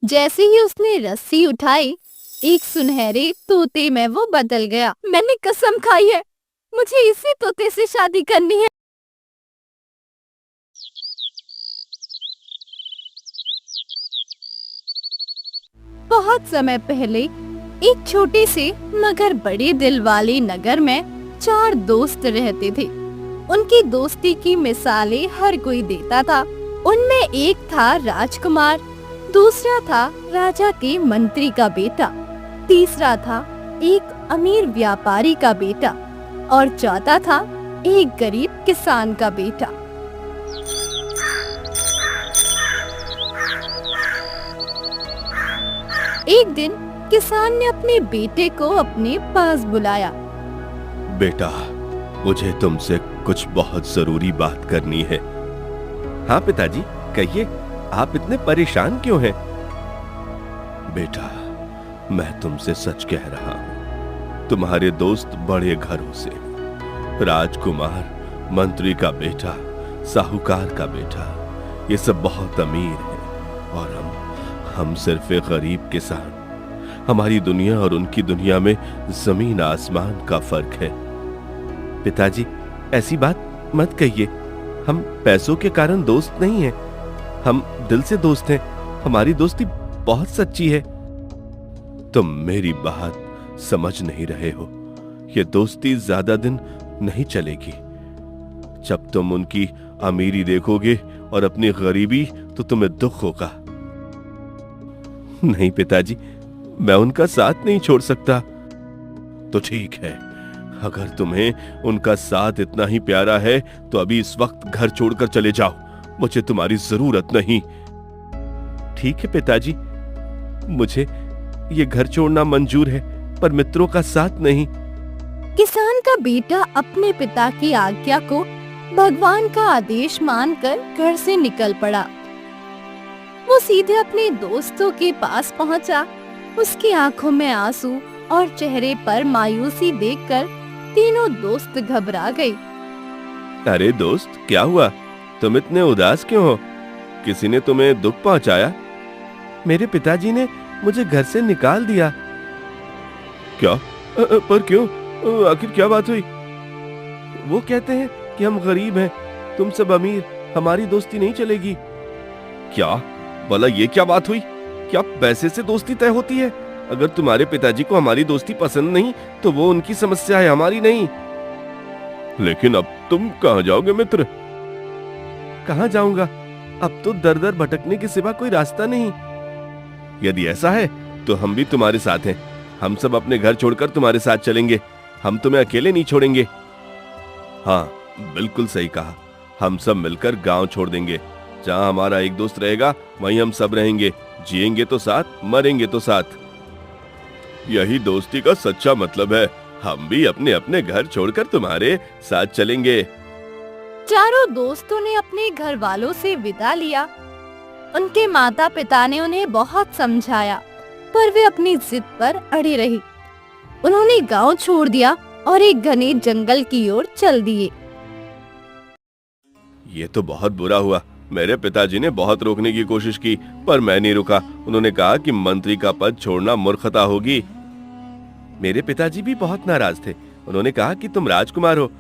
जैसे ही उसने रस्सी उठाई, एक सुनहरे तोते में वो बदल गया। मैंने कसम खाई है, मुझे इसी तोते से शादी करनी है। बहुत समय पहले एक छोटे से मगर बड़े दिल वाले नगर में 4 दोस्त रहते थे। उनकी दोस्ती की मिसालें हर कोई देता था। उनमें एक था राजकुमार, दूसरा था राजा के मंत्री का बेटा, तीसरा था एक अमीर व्यापारी का बेटा और चौथा था एक गरीब किसान का बेटा। एक दिन किसान ने अपने बेटे को अपने पास बुलाया। बेटा, मुझे तुमसे कुछ बहुत जरूरी बात करनी है। हाँ पिताजी, कहिए, आप इतने परेशान क्यों हैं? बेटा, मैं तुमसे सच कह रहा हूँ। तुम्हारे दोस्त बड़े घरों से, राजकुमार, मंत्री का बेटा, साहूकार का बेटा, ये सब बहुत अमीर हैं और हम सिर्फ एक गरीब किसान। हमारी दुनिया और उनकी दुनिया में जमीन आसमान का फर्क है। पिताजी, ऐसी बात मत कहिए। हम पैसों के कारण दोस्त नहीं हैं, हम दिल से दोस्त हैं। हमारी दोस्ती बहुत सच्ची है। तुम मेरी बात समझ नहीं रहे हो। ये दोस्ती ज्यादा दिन नहीं चलेगी। जब तुम उनकी अमीरी देखोगे और अपनी गरीबी, तो तुम्हें दुख होगा। नहीं पिताजी, मैं उनका साथ नहीं छोड़ सकता। तो ठीक है, अगर तुम्हें उनका साथ इतना ही प्यारा है तो अभी इस वक्त घर छोड़कर चले जाओ। मुझे तुम्हारी जरूरत नहीं। ठीक है पिताजी, मुझे ये घर छोड़ना मंजूर है, पर मित्रों का साथ नहीं। किसान का बेटा अपने पिता की आज्ञा को भगवान का आदेश मानकर घर से निकल पड़ा। वो सीधे अपने दोस्तों के पास पहुंचा। उसकी आंखों में आंसू और चेहरे पर मायूसी देखकर तीनों दोस्त घबरा गए। अरे दोस्त, क्या हुआ? तुम इतने उदास क्यों हो? किसी ने तुम्हें दुख पहुंचाया? मेरे पिताजी ने मुझे घर से निकाल दिया। क्या? पर क्यों? आखिर क्या बात हुई? वो कहते हैं कि हम गरीब हैं, तुम सब अमीर, हमारी दोस्ती नहीं चलेगी। क्या भला ये क्या बात हुई? क्या पैसे से दोस्ती तय होती है? अगर तुम्हारे पिताजी को हमारी दोस्ती पसंद नहीं तो वो उनकी समस्या है, हमारी नहीं। लेकिन अब तुम कहाँ जाओगे मित्र? कहाँ जाऊंगा? अब तो दर दर भटकने के सिवा कोई रास्ता नहीं। यदि ऐसा है तो हम भी तुम्हारे साथ हैं। हम सब अपने घर छोड़कर तुम्हारे साथ चलेंगे। हम तुम्हें अकेले नहीं छोड़ेंगे। हाँ, बिल्कुल सही कहा। हम सब मिलकर गांव छोड़ देंगे। जहां हमारा एक दोस्त रहेगा वहीं हम सब रहेंगे। जिएंगे तो साथ, मरेंगे तो साथ। यही दोस्ती का सच्चा मतलब है। हम भी अपने अपने घर छोड़कर तुम्हारे साथ चलेंगे। चारों दोस्तों ने अपने घर वालों से विदा लिया। उनके माता पिता ने उन्हें बहुत समझाया, पर वे अपनी जिद पर अड़े रहे। उन्होंने गांव छोड़ दिया और एक घने जंगल की ओर चल दिए। ये तो बहुत बुरा हुआ। मेरे पिताजी ने बहुत रोकने की कोशिश की, पर मैं नहीं रुका। उन्होंने कहा कि मंत्री का पद छोड़ना मूर्खता होगी। मेरे पिताजी भी बहुत नाराज थे। उन्होंने कहा कि तुम राजकुमार हो,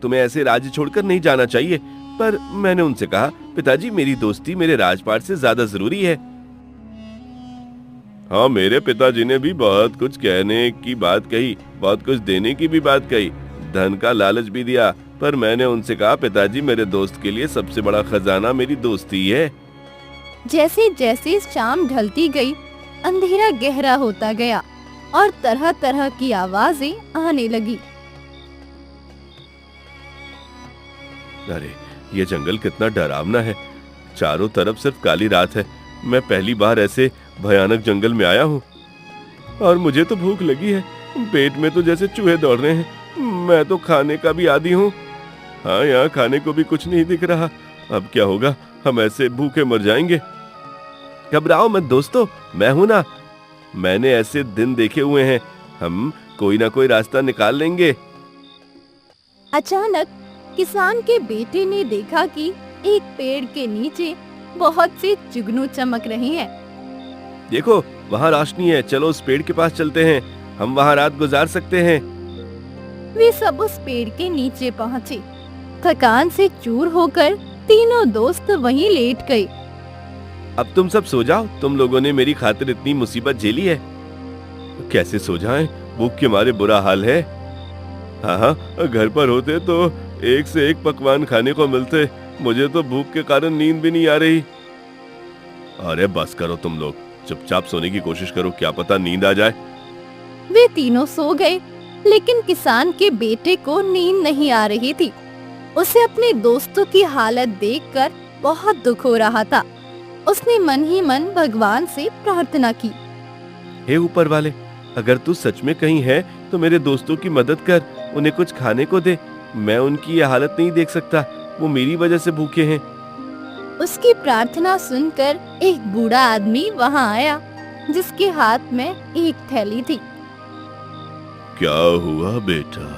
तुम्हें ऐसे राज्य छोड़कर नहीं जाना चाहिए। पर मैंने उनसे कहा, पिताजी, मेरी दोस्ती मेरे राजपाट से ज्यादा जरूरी है। हाँ, मेरे पिताजी ने भी बहुत कुछ कहने की बात कही, बहुत कुछ देने की भी बात कही, धन का लालच भी दिया। पर मैंने उनसे कहा, पिताजी, मेरे दोस्त के लिए सबसे बड़ा खजाना मेरी दोस्ती है। जैसे जैसे शाम ढलती गई, अंधेरा गहरा होता गया और तरह तरह की आवाजें आने लगी। अरे, ये जंगल कितना डरावना है। चारों तरफ सिर्फ काली रात है। मैं पहली बार ऐसे भयानक जंगल में आया हूँ। और मुझे तो भूख लगी है। पेट में तो जैसे चूहे दौड़ रहे हैं। मैं तो खाने का भी आदी हूँ। हाँ, यहाँ खाने को भी कुछ नहीं दिख रहा। अब क्या होगा? हम ऐसे भूखे मर जाएंगे। घबराओ मत दोस्तों, मैं हूं ना। मैंने ऐसे दिन देखे हुए हैं। हम कोई ना कोई रास्ता निकाल लेंगे। अचानक किसान के बेटे ने देखा कि एक पेड़ के नीचे बहुत से जुगनू चमक रहे हैं। देखो वहाँ रोशनी है, चलो उस पेड़ के पास चलते हैं, हम वहाँ रात गुजार सकते हैं। वे सब उस पेड़ के नीचे पहुँचे। थकान से चूर होकर तीनों दोस्त वहीं लेट गए। अब तुम सब सो जाओ, तुम लोगों ने मेरी खातिर इतनी मुसीबत झेली है। कैसे सो जाएं? भूख के मारे बुरा हाल है। हाँ, घर पर होते तो एक से एक पकवान खाने को मिलते, मुझे तो भूख के कारण नींद भी नहीं आ रही। अरे बस करो तुम लोग, चुपचाप सोने की कोशिश करो, क्या पता नींद आ जाए। वे तीनों सो गए, लेकिन किसान के बेटे को नींद नहीं आ रही थी। उसे अपने दोस्तों की हालत देखकर बहुत दुख हो रहा था। उसने मन ही मन भगवान से प्रार्थना की। हे ऊपर वाले, अगर तू सच में कहीं है तो मेरे दोस्तों की मदद कर, उन्हें कुछ खाने को दे। मैं उनकी यह हालत नहीं देख सकता, वो मेरी वजह से भूखे हैं। उसकी प्रार्थना सुनकर एक बूढ़ा आदमी वहां आया, जिसके हाथ में एक थैली थी। क्या हुआ बेटा,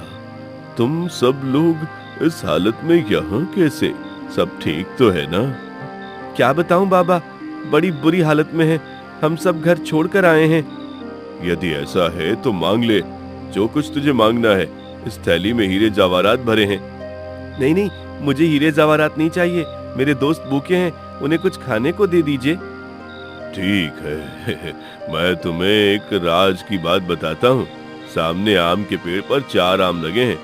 तुम सब लोग इस हालत में यहाँ कैसे? सब ठीक तो है ना? क्या बताऊं बाबा, बड़ी बुरी हालत में है, हम सब घर छोड़कर आए हैं। यदि ऐसा है तो मांग ले, जो कुछ तुझे मांगना है। इस थैली में हीरे जवाहरात भरे हैं। नहीं नहीं, मुझे हीरे जवाहरात नहीं चाहिए, मेरे दोस्त भूखे हैं, उन्हें कुछ खाने को दे दीजिए। ठीक है मैं तुम्हें एक राज की बात बताता हूँ। सामने आम के पेड़ पर 4 आम लगे हैं,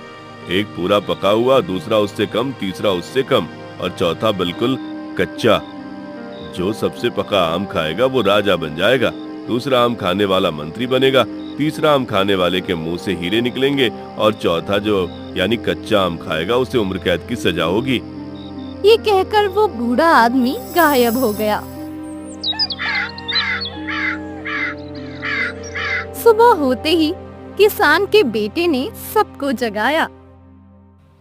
एक पूरा पका हुआ, दूसरा उससे कम, तीसरा उससे कम और चौथा बिल्कुल कच्चा। जो सबसे पका आम खाएगा वो राजा बन जाएगा, दूसरा आम खाने वाला मंत्री बनेगा, तीसरा आम खाने वाले के मुंह से हीरे निकलेंगे और चौथा जो यानी कच्चा आम खाएगा उसे उम्र कैद की सजा होगी। ये कहकर वो बूढ़ा आदमी गायब हो गया। सुबह होते ही किसान के बेटे ने सबको जगाया।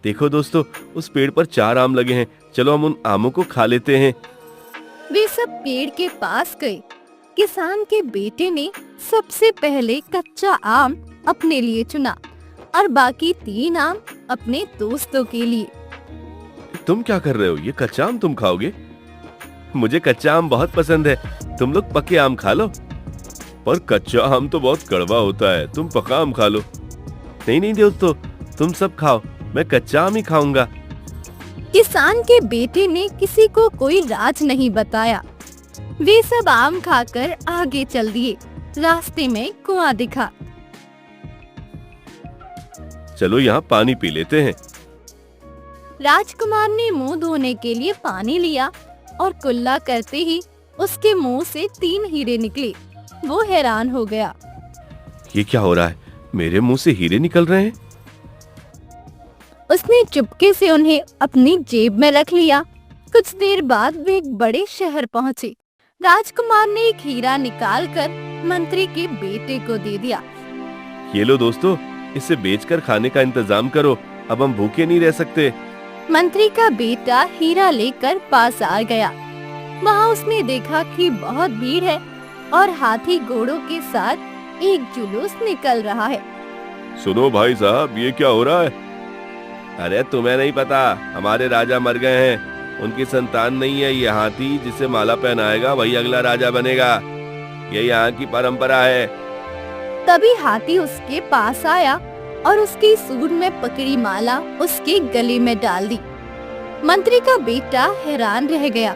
देखो दोस्तों, उस पेड़ पर 4 आम लगे हैं, चलो हम उन आमों को खा लेते हैं। वे सब पेड़ के पास गए। किसान के बेटे ने सबसे पहले कच्चा आम अपने लिए चुना और बाकी 3 आम अपने दोस्तों के लिए। तुम क्या कर रहे हो? ये कच्चा आम तुम खाओगे? मुझे कच्चा आम बहुत पसंद है, तुम लोग पके आम खा लो। पर कच्चा आम तो बहुत कड़वा होता है, तुम पका आम खा लो। नहीं नहीं दोस्तों, तुम सब खाओ, मैं कच्चा आम ही खाऊंगा। किसान के बेटे ने किसी को कोई राज नहीं बताया। वे सब आम खाकर आगे चल दिए। रास्ते में कुआं दिखा। चलो यहाँ पानी पी लेते हैं। राजकुमार ने मुंह धोने के लिए पानी लिया और कुल्ला करते ही उसके मुंह से 3 हीरे निकले। वो हैरान हो गया। ये क्या हो रहा है? मेरे मुंह से हीरे निकल रहे हैं। उसने चुपके से उन्हें अपनी जेब में रख लिया। कुछ देर बाद वे एक बड़े शहर पहुँचे। राजकुमार ने एक हीरा निकालकर मंत्री के बेटे को दे दिया। ये लो दोस्तों, इसे बेचकर खाने का इंतजाम करो, अब हम भूखे नहीं रह सकते। मंत्री का बेटा हीरा लेकर बाजार गया। वहाँ उसने देखा कि बहुत भीड़ है और हाथी घोड़ों के साथ एक जुलूस निकल रहा है। सुनो भाई साहब, ये क्या हो रहा है? अरे तुम्हें नहीं पता, हमारे राजा मर गए हैं, उनकी संतान नहीं है। ये हाथी जिसे माला पहनाएगा वही अगला राजा बनेगा, ये यहाँ की परंपरा है। तभी हाथी उसके पास आया और उसकी सूंड में पकड़ी माला उसके गले में डाल दी। मंत्री का बेटा हैरान रह गया।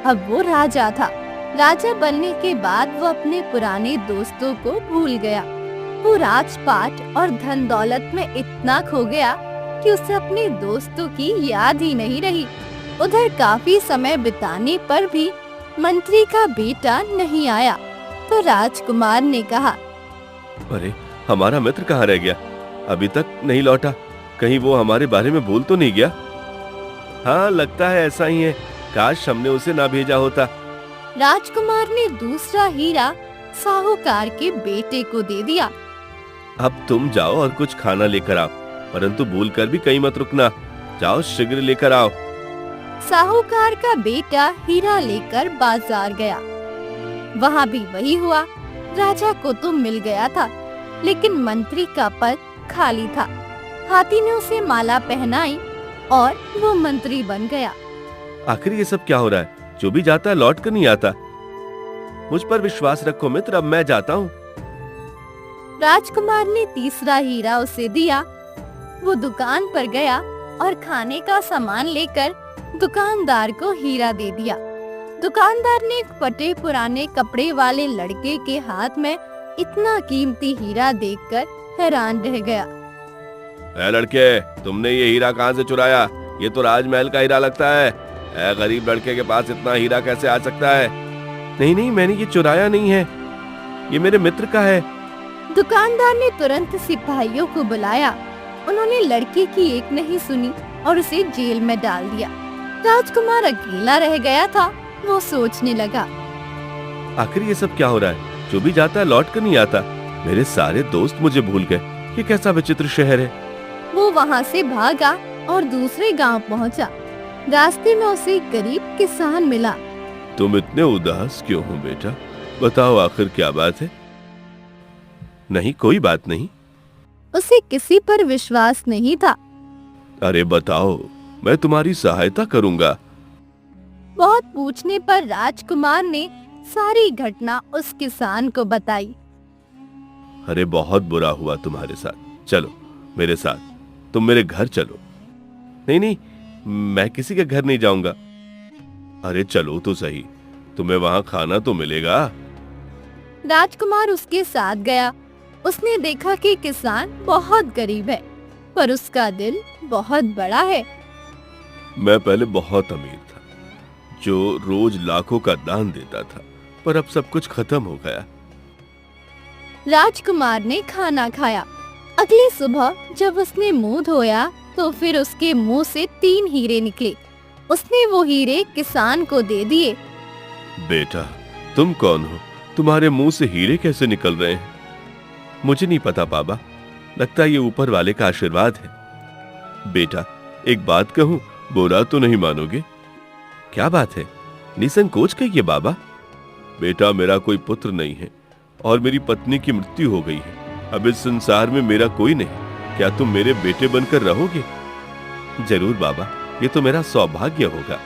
अब वो राजा था। राजा बनने के बाद वो अपने पुराने दोस्तों को भूल गया। वो राजपाट और धन दौलत में इतना खो गया कि उसे अपने दोस्तों की याद ही नहीं रही। उधर काफी समय बिताने पर भी मंत्री का बेटा नहीं आया, तो राजकुमार ने कहा, अरे हमारा मित्र कहाँ रह गया? अभी तक नहीं लौटा, कहीं वो हमारे बारे में भूल तो नहीं गया? हाँ, लगता है ऐसा ही है, काश हमने उसे ना भेजा होता। राजकुमार ने दूसरा हीरा साहूकार के बेटे को दे दिया। अब तुम जाओ और कुछ खाना लेकर आओ, परंतु भूलकर भी कहीं मत रुकना। जाओ, शीघ्र लेकर आओ। साहूकार का बेटा हीरा लेकर बाजार गया। वहाँ भी वही हुआ। राजा को तो मिल गया था, लेकिन मंत्री का पद खाली था। हाथी ने उसे माला पहनाई और वो मंत्री बन गया। आखिर ये सब क्या हो रहा है? जो भी जाता है लौट कर नहीं आता। मुझ पर विश्वास रखो मित्र, अब मैं जाता हूँ। राजकुमार ने तीसरा हीरा उसे दिया। वो दुकान पर गया और खाने का सामान लेकर दुकानदार को हीरा दे दिया। दुकानदार ने एक फटे पुराने कपड़े वाले लड़के के हाथ में इतना कीमती हीरा देखकर हैरान रह गया। ए लड़के, तुमने ये हीरा कहाँ से चुराया? ये तो राजमहल का हीरा लगता है। ए गरीब लड़के के पास इतना हीरा कैसे आ सकता है? नहीं नहीं, मैंने ये चुराया नहीं है, ये मेरे मित्र का है। दुकानदार ने तुरंत सिपाहियों को बुलाया। उन्होंने लड़के की एक नहीं सुनी और उसे जेल में डाल दिया। राजकुमार अकेला रह गया था। वो सोचने लगा, आखिर ये सब क्या हो रहा है? जो भी जाता है लौट कर नहीं आता। मेरे सारे दोस्त मुझे भूल गए। ये कैसा विचित्र शहर है। वो वहाँ से भागा और दूसरे गांव पहुँचा। रास्ते में उसे एक गरीब किसान मिला। तुम इतने उदास क्यों हो बेटा? बताओ आखिर क्या बात है? नहीं, कोई बात नहीं। उसे किसी पर विश्वास नहीं था। अरे बताओ, मैं तुम्हारी सहायता करूंगा। बहुत पूछने पर राजकुमार ने सारी घटना उस किसान को बताई। अरे बहुत बुरा हुआ तुम्हारे साथ। चलो मेरे साथ, तुम मेरे घर चलो। नहीं नहीं, मैं किसी के घर नहीं जाऊंगा। अरे चलो तो सही, तुम्हें वहां खाना तो मिलेगा। राजकुमार उसके साथ गया। उसने देखा कि किसान बहुत गरीब है, पर उसका दिल बहुत बड़ा है। मैं पहले बहुत अमीर था, जो रोज लाखों का दान देता था, पर अब सब कुछ खत्म हो गया। राजकुमार ने खाना खाया। अगली सुबह जब उसने मुंह धोया तो फिर उसके मुंह से 3 हीरे निकले। उसने वो हीरे किसान को दे दिए। बेटा, तुम कौन हो? तुम्हारे मुंह से हीरे कैसे निकल रहे हैं? मुझे नहीं पता बाबा, लगता है ये ऊपर वाले का आशीर्वाद है। बेटा, एक बात कहूं, बुरा तो नहीं मानोगे? क्या बात है? निसंकोच कहिए बाबा। बेटा, मेरा कोई पुत्र नहीं है और मेरी पत्नी की मृत्यु हो गई है। अब इस संसार में मेरा कोई नहीं। क्या तुम मेरे बेटे बनकर रहोगे? जरूर बाबा, ये तो मेरा सौभाग्य होगा।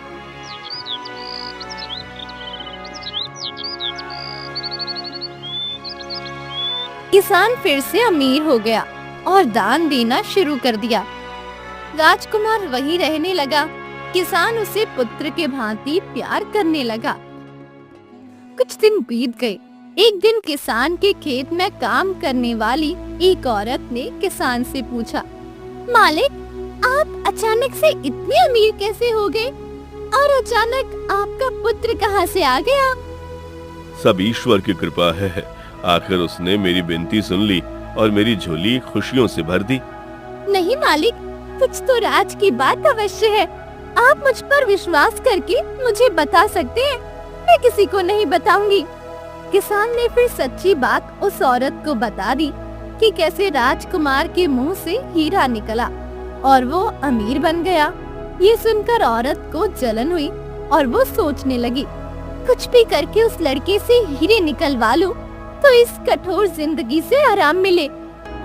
किसान फिर से अमीर हो गया और दान देना शुरू कर दिया। राजकुमार वहीं रहने लगा। किसान उसे पुत्र के भांति प्यार करने लगा। कुछ दिन बीत गए। एक दिन किसान के खेत में काम करने वाली एक औरत ने किसान से पूछा, मालिक, आप अचानक से इतने अमीर कैसे हो गए? और अचानक आपका पुत्र कहाँ से आ गया? सब ईश्वर की कृपा है। आखिर उसने मेरी विनती सुन ली और मेरी झोली खुशियों से भर दी। नहीं मालिक, कुछ तो राज की बात अवश्य है। आप मुझ पर विश्वास करके मुझे बता सकते हैं। मैं किसी को नहीं बताऊंगी। किसान ने फिर सच्ची बात उस औरत को बता दी कि कैसे राजकुमार के मुंह से हीरा निकला और वो अमीर बन गया। ये सुनकर औरत को जलन हुई और वो सोचने लगी, कुछ भी करके उस लड़के से हीरे निकलवा लूं तो इस कठोर जिंदगी से आराम मिले।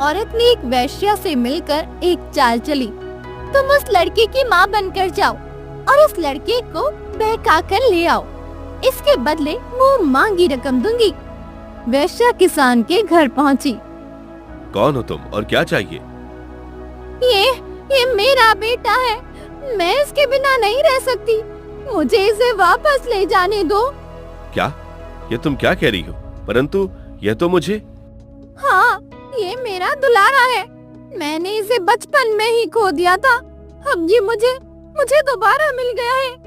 औरत ने एक वैश्या से मिलकर एक चाल चली। तुम उस लड़के की माँ बनकर जाओ और उस लड़के को बहका कर ले आओ। इसके बदले मुंह मांगी रकम दूंगी। वैश्या किसान के घर पहुंची। कौन हो तुम और क्या चाहिए? ये मेरा बेटा है। मैं इसके बिना नहीं रह सकती। मुझे इसे वापस ले जाने दो। क्या? ये तुम क्या कह रही हो? परंतु यह तो मुझे। हाँ, ये मेरा दुलारा है। मैंने इसे बचपन में ही खो दिया था। अब ये मुझे दोबारा मिल गया है।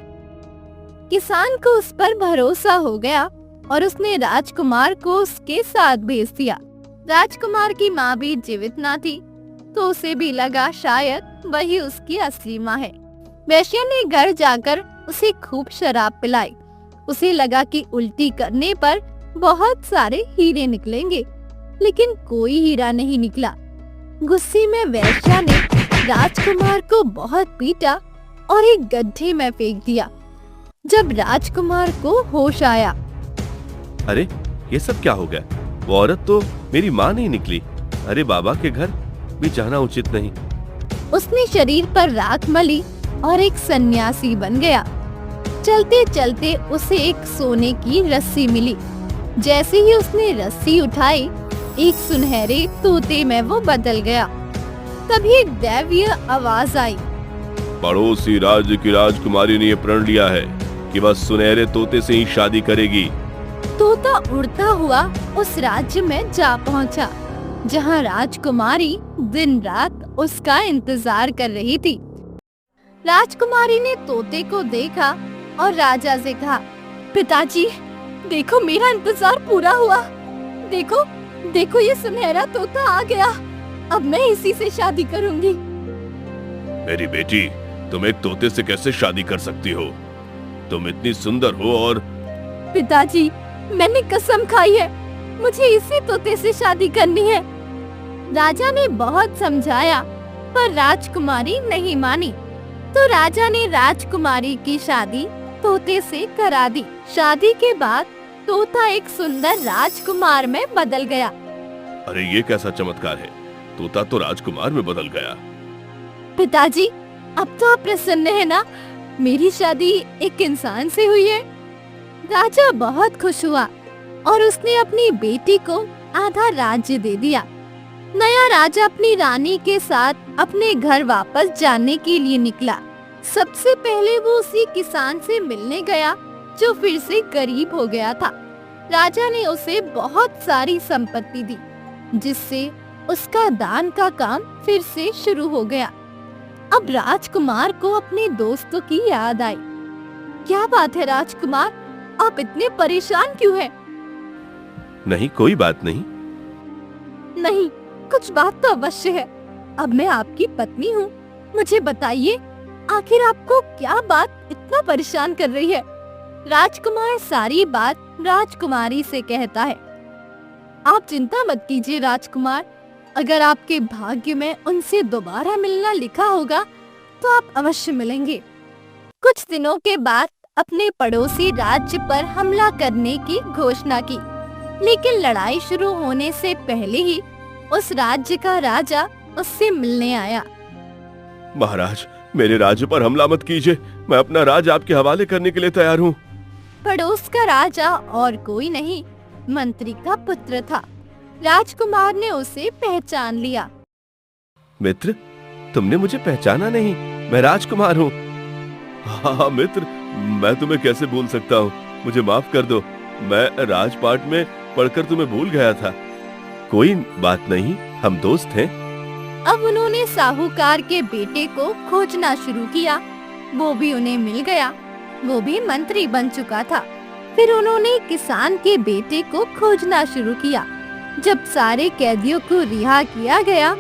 किसान को उस पर भरोसा हो गया और उसने राजकुमार को उसके साथ भेज दिया। राजकुमार की माँ भी जीवित ना थी, तो उसे भी लगा शायद वही उसकी असली माँ है। वैश्या ने घर जाकर उसे खूब शराब पिलाई। उसे लगा कि उल्टी करने पर बहुत सारे हीरे निकलेंगे, लेकिन कोई हीरा नहीं निकला। गुस्से में वैश्या ने राजकुमार को बहुत पीटा और एक गड्ढे में फेंक दिया। जब राजकुमार को होश आया, अरे ये सब क्या हो गया? वो औरत तो मेरी माँ नहीं निकली। अरे बाबा के घर भी जाना उचित नहीं। उसने शरीर पर राख मली और एक सन्यासी बन गया। चलते चलते उसे एक सोने की रस्सी मिली। जैसे ही उसने रस्सी उठाई, एक सुनहरे तोते में वो बदल गया। तभी एक दैवीय आवाज आई। पड़ोसी राज्य की राजकुमारी ने यह प्रण लिया है कि वह सुनहरे तोते से ही शादी करेगी। तोता उड़ता हुआ उस राज्य में जा पहुंचा, जहां राजकुमारी दिन रात उसका इंतजार कर रही थी। राजकुमारी ने तोते को देखा और राजा से कहा, पिताजी, देखो मेरा इंतजार पूरा हुआ। देखो देखो ये सुनहरा तोता आ गया। अब मैं इसी से शादी करूंगी। मेरी बेटी, तुम एक तोते से कैसे शादी कर सकती हो? तुम इतनी सुंदर हो और पिताजी, मैंने कसम खाई है, मुझे इसी तोते से शादी करनी है। राजा ने बहुत समझाया पर राजकुमारी नहीं मानी, तो राजा ने राजकुमारी की शादी तोते से करा दी। शादी के बाद तोता एक सुंदर राजकुमार में बदल गया। अरे ये कैसा चमत्कार है, तोता तो राजकुमार में बदल गया। पिताजी, अब तो आप प्रसन्न है ना? मेरी शादी एक इंसान से हुई है। राजा बहुत खुश हुआ और उसने अपनी बेटी को आधा राज्य दे दिया। नया राजा अपनी रानी के साथ अपने घर वापस जाने के लिए निकला। सबसे पहले वो उसी किसान से मिलने गया जो फिर से गरीब हो गया था। राजा ने उसे बहुत सारी संपत्ति दी, जिससे उसका दान का काम फिर से शुरू हो गया। अब राजकुमार को अपने दोस्तों की याद आई। क्या बात है राजकुमार, आप इतने परेशान क्यों हैं? नहीं, कोई बात नहीं। नहीं, कुछ बात तो अवश्य है। अब मैं आपकी पत्नी हूँ, मुझे बताइए आखिर आपको क्या बात इतना परेशान कर रही है? राजकुमार सारी बात राजकुमारी से कहता है। आप चिंता मत कीजिए राजकुमार, अगर आपके भाग्य में उनसे दोबारा मिलना लिखा होगा तो आप अवश्य मिलेंगे। कुछ दिनों के बाद अपने पड़ोसी राज्य पर हमला करने की घोषणा की, लेकिन लड़ाई शुरू होने से पहले ही उस राज्य का राजा उससे मिलने आया। महाराज, मेरे राज्य पर हमला मत कीजिए, मैं अपना राज्य आपके हवाले करने के लिए तैयार हूँ। पड़ोस का राजा और कोई नहीं, मंत्री का पुत्र था। राजकुमार ने उसे पहचान लिया। मित्र, तुमने मुझे पहचाना नहीं, मैं राजकुमार हूँ। हाँ मित्र, मैं तुम्हें कैसे भूल सकता हूँ, मुझे माफ कर दो, मैं राजपाट में पढ़कर तुम्हें भूल गया था। कोई बात नहीं, हम दोस्त हैं। अब उन्होंने साहूकार के बेटे को खोजना शुरू किया। वो भी उन्हें मिल गया, वो भी मंत्री बन चुका था। फिर उन्होंने किसान के बेटे को खोजना शुरू किया। जब सारे कैदियों को रिहा किया गया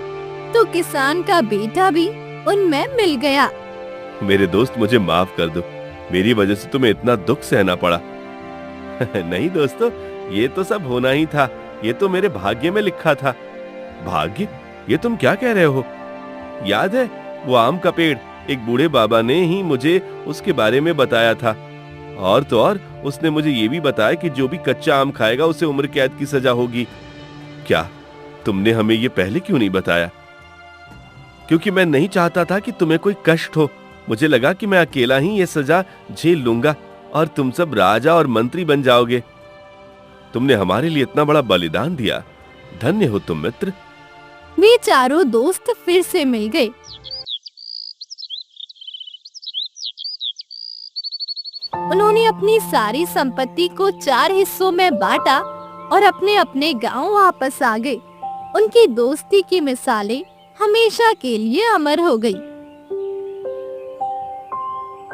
तो किसान का बेटा भी उनमें मिल गया। मेरे दोस्त, मुझे माफ कर दो, मेरी वजह से तुम्हें इतना दुख सहना पड़ा। नहीं दोस्तों, ये तो सब होना ही था, ये तो मेरे भाग्य में लिखा था। भाग्य? ये तुम क्या कह रहे हो? याद है वो आम का पेड़, एक बूढ़े बाबा ने ही मुझे उसके बारे में बताया था। और तो और उसने मुझे ये भी बताया कि जो भी कच्चा आम खाएगा उसे उम्र कैद की सजा होगी। क्या तुमने हमें ये पहले क्यों नहीं बताया? क्योंकि मैं नहीं चाहता था कि तुम्हें कोई कष्ट हो। मुझे लगा कि मैं अकेला ही ये सजा झेल लूंगा और तुम सब राजा और मंत्री बन जाओगे। तुमने हमारे लिए इतना बड़ा बलिदान दिया, धन्य हो तुम मित्र। वे चारों दोस्त फिर से मिल गए। उन्होंने अपनी सारी संपत्ति को 4 हिस्सों में बांटा और अपने अपने गांव वापस आ गए। उनकी दोस्ती की मिसालें हमेशा के लिए अमर हो गई।